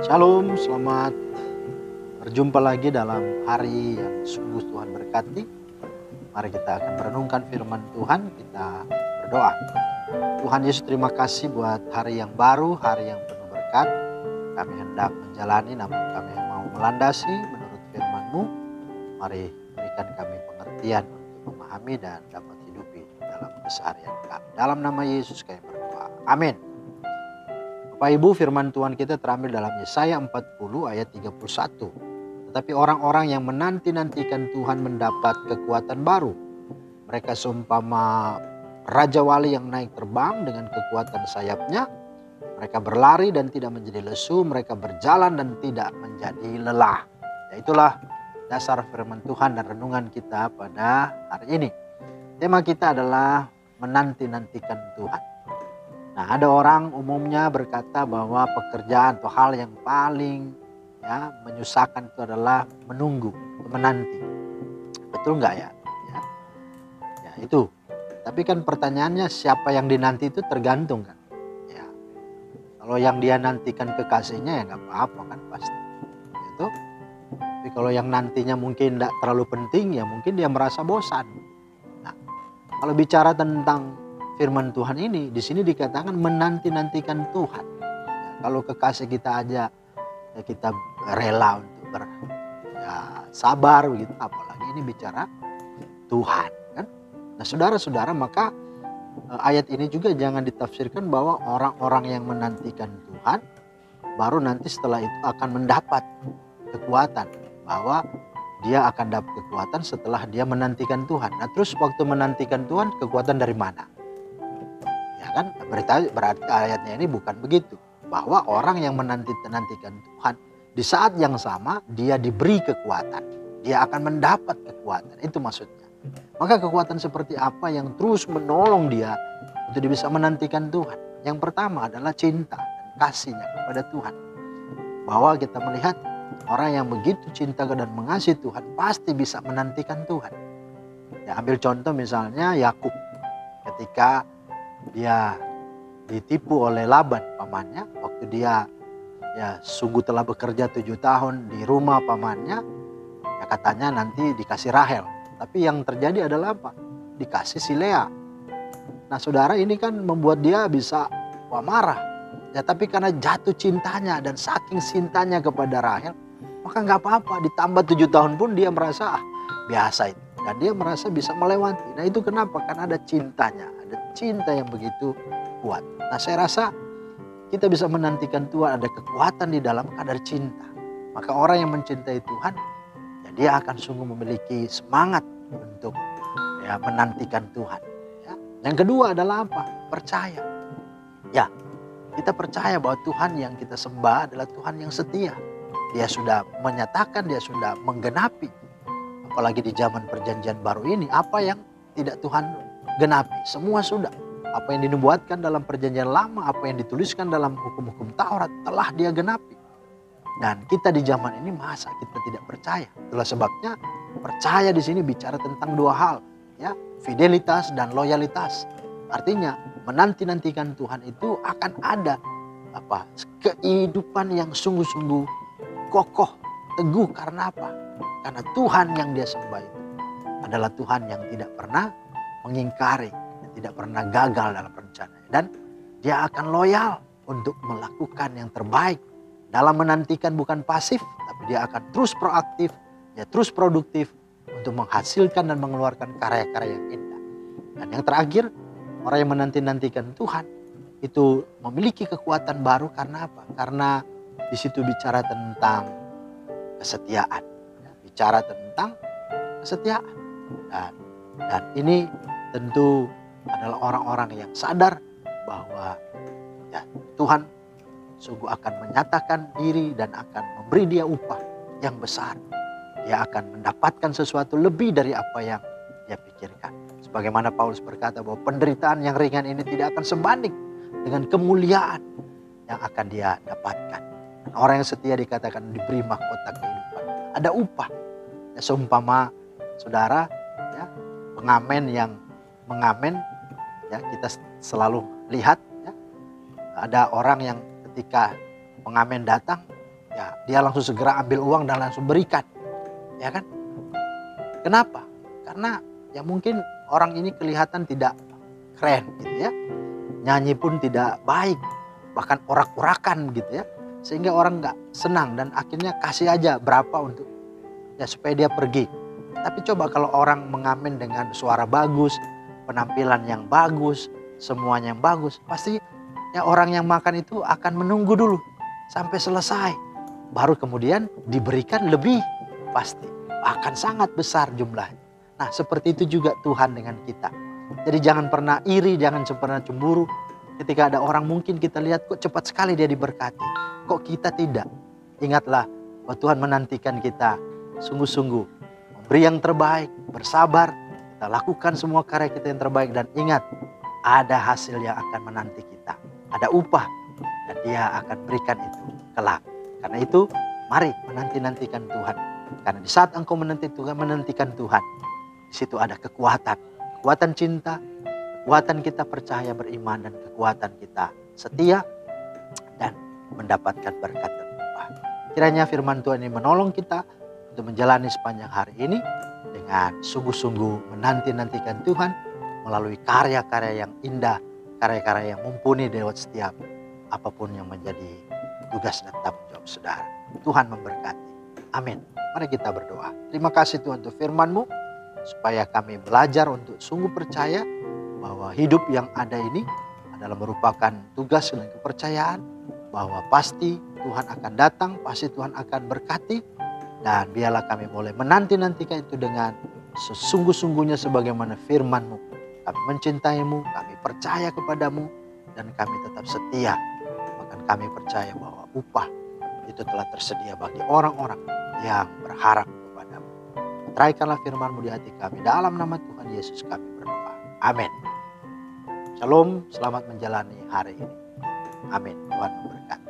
Shalom, selamat berjumpa lagi dalam hari yang sungguh Tuhan berkati. Mari kita akan merenungkan firman Tuhan, kita berdoa. Tuhan Yesus, terima kasih buat hari yang baru, hari yang penuh berkat. Kami hendak menjalani, namun kami mau melandasi menurut firman-Mu. Mari berikan kami pengertian untuk memahami dan dapat hidupi dalam keseharian kami. Dalam nama Yesus kami berdoa. Amin. Bapak Ibu, firman Tuhan kita terambil dalam Yesaya 40 ayat 31. Tetapi orang-orang yang menanti-nantikan Tuhan mendapat kekuatan baru. Mereka seumpama Raja Wali yang naik terbang dengan kekuatan sayapnya. Mereka berlari dan tidak menjadi lesu, mereka berjalan dan tidak menjadi lelah. Ya, itulah dasar firman Tuhan dan renungan kita pada hari ini. Tema kita adalah menanti-nantikan Tuhan. Nah, ada orang umumnya berkata bahwa pekerjaan atau hal yang paling menyusahkan itu adalah menunggu, menanti. Betul nggak ya? Ya itu. Tapi kan pertanyaannya siapa yang dinanti itu tergantung kan. Ya, kalau yang dia nantikan kekasihnya ya nggak apa-apa kan pasti. Gitu. Tapi kalau yang nantinya mungkin tidak terlalu penting ya mungkin dia merasa bosan. Nah, kalau bicara tentang firman Tuhan ini, di sini dikatakan menanti-nantikan Tuhan. Ya, kalau kekasih kita aja ya kita rela untuk sabar begitu, apalagi ini bicara Tuhan kan. Nah, saudara-saudara, maka ayat ini juga jangan ditafsirkan bahwa orang-orang yang menantikan Tuhan baru nanti setelah itu akan mendapat kekuatan, bahwa dia akan dapat kekuatan setelah dia menantikan Tuhan. Nah, terus waktu menantikan Tuhan, kekuatan dari mana? Kan berarti ayatnya ini bukan begitu, bahwa orang yang menantikan Tuhan di saat yang sama dia diberi kekuatan, dia akan mendapat kekuatan, itu maksudnya. Maka kekuatan seperti apa yang terus menolong dia untuk bisa menantikan Tuhan? Yang pertama adalah cinta dan kasihnya kepada Tuhan, bahwa kita melihat orang yang begitu cinta dan mengasihi Tuhan pasti bisa menantikan Tuhan. Ya, ambil contoh misalnya Yakub, ketika dia ditipu oleh Laban pamannya, waktu dia sungguh telah bekerja 7 tahun di rumah pamannya, ya katanya nanti dikasih Rahel, tapi yang terjadi adalah apa? Dikasih si Lea. Nah, saudara, ini kan membuat dia bisa marah ya, tapi karena jatuh cintanya dan saking cintanya kepada Rahel, maka nggak apa-apa, ditambah 7 tahun pun dia merasa biasa itu, dan dia merasa bisa melewati. Nah, itu kenapa? Karena ada cintanya, ada cinta yang begitu kuat. Nah, saya rasa kita bisa menantikan Tuhan, ada kekuatan di dalam kadar cinta. Maka orang yang mencintai Tuhan, ya dia akan sungguh memiliki semangat untuk menantikan Tuhan. Ya. Yang kedua adalah apa? Percaya. Ya, kita percaya bahwa Tuhan yang kita sembah adalah Tuhan yang setia. Dia sudah menyatakan, dia sudah menggenapi. Apalagi di zaman perjanjian baru ini, apa yang tidak Tuhan genapi? Semua sudah. Apa yang dinubuatkan dalam perjanjian lama, apa yang dituliskan dalam hukum-hukum Taurat telah dia genapi. Dan kita di zaman ini masa kita tidak percaya? Itulah sebabnya percaya di sini bicara tentang dua hal, ya, fidelitas dan loyalitas. Artinya menanti-nantikan Tuhan itu akan ada kehidupan yang sungguh-sungguh kokoh, teguh. Karena apa? Karena Tuhan yang dia sembah itu adalah Tuhan yang tidak pernah mengingkari, tidak pernah gagal dalam rencananya, dan dia akan loyal untuk melakukan yang terbaik. Dalam menantikan bukan pasif, tapi dia akan terus proaktif, dia terus produktif untuk menghasilkan dan mengeluarkan karya-karya yang indah. Dan yang terakhir, orang yang menanti-nantikan Tuhan itu memiliki kekuatan baru. Karena apa? Karena di situ bicara tentang kesetiaan, bicara tentang kesetiaan, dan ini tentu adalah orang-orang yang sadar bahwa Tuhan sungguh akan menyatakan diri dan akan memberi dia upah yang besar. Dia akan mendapatkan sesuatu lebih dari apa yang dia pikirkan. Sebagaimana Paulus berkata bahwa penderitaan yang ringan ini tidak akan sebanding dengan kemuliaan yang akan dia dapatkan. Dan orang yang setia dikatakan diberi mahkota kehidupan. Ada upah. Ya, seumpama saudara, ya, pengamen yang mengamen, ya, kita selalu lihat, ya, ada orang yang ketika pengamen datang, ya dia langsung segera ambil uang dan langsung berikan. Ya kan? Kenapa? Karena ya mungkin orang ini kelihatan tidak keren gitu ya. Nyanyi pun tidak baik, bahkan orak-orakan gitu ya. Sehingga orang nggak senang dan akhirnya kasih aja berapa untuk ya supaya dia pergi. Tapi coba kalau orang mengamen dengan suara bagus, penampilan yang bagus, semuanya yang bagus, pasti ya orang yang makan itu akan menunggu dulu sampai selesai. Baru kemudian diberikan lebih, pasti akan sangat besar jumlahnya. Nah seperti itu juga Tuhan dengan kita. Jadi jangan pernah iri, jangan pernah cemburu. Ketika ada orang mungkin kita lihat kok cepat sekali dia diberkati, kok kita tidak. Ingatlah bahwa Tuhan menantikan kita sungguh-sungguh memberi yang terbaik, bersabar, kita lakukan semua karya kita yang terbaik. Dan ingat, ada hasil yang akan menanti kita, ada upah, dan dia akan berikan itu kelak. Karena itu mari menanti-nantikan Tuhan. Karena di saat engkau menantikan Tuhan, di situ ada kekuatan cinta, kekuatan kita percaya beriman, dan kekuatan kita setia dan mendapatkan berkat dan upah. Kiranya firman Tuhan ini menolong kita untuk menjalani sepanjang hari ini dengan sungguh-sungguh menanti-nantikan Tuhan melalui karya-karya yang indah, karya-karya yang mumpuni lewat setiap apapun yang menjadi tugas dan tanggung jawab saudara. Tuhan memberkati. Amin. Mari kita berdoa. Terima kasih Tuhan untuk firman-Mu, supaya kami belajar untuk sungguh percaya bahwa hidup yang ada ini adalah merupakan tugas dan kepercayaan, bahwa pasti Tuhan akan datang, pasti Tuhan akan berkati, dan biarlah kami boleh menanti-nantikan itu dengan sesungguh-sungguhnya sebagaimana firman-Mu. Kami mencintai-Mu, kami percaya kepadamu, dan kami tetap setia. Bahkan kami percaya bahwa upah itu telah tersedia bagi orang-orang yang berharap kepadamu. Meteraikanlah firman-Mu di hati kami. Dalam nama Tuhan Yesus kami berdoa. Amin. Shalom, selamat menjalani hari ini. Amin. Tuhan memberkati.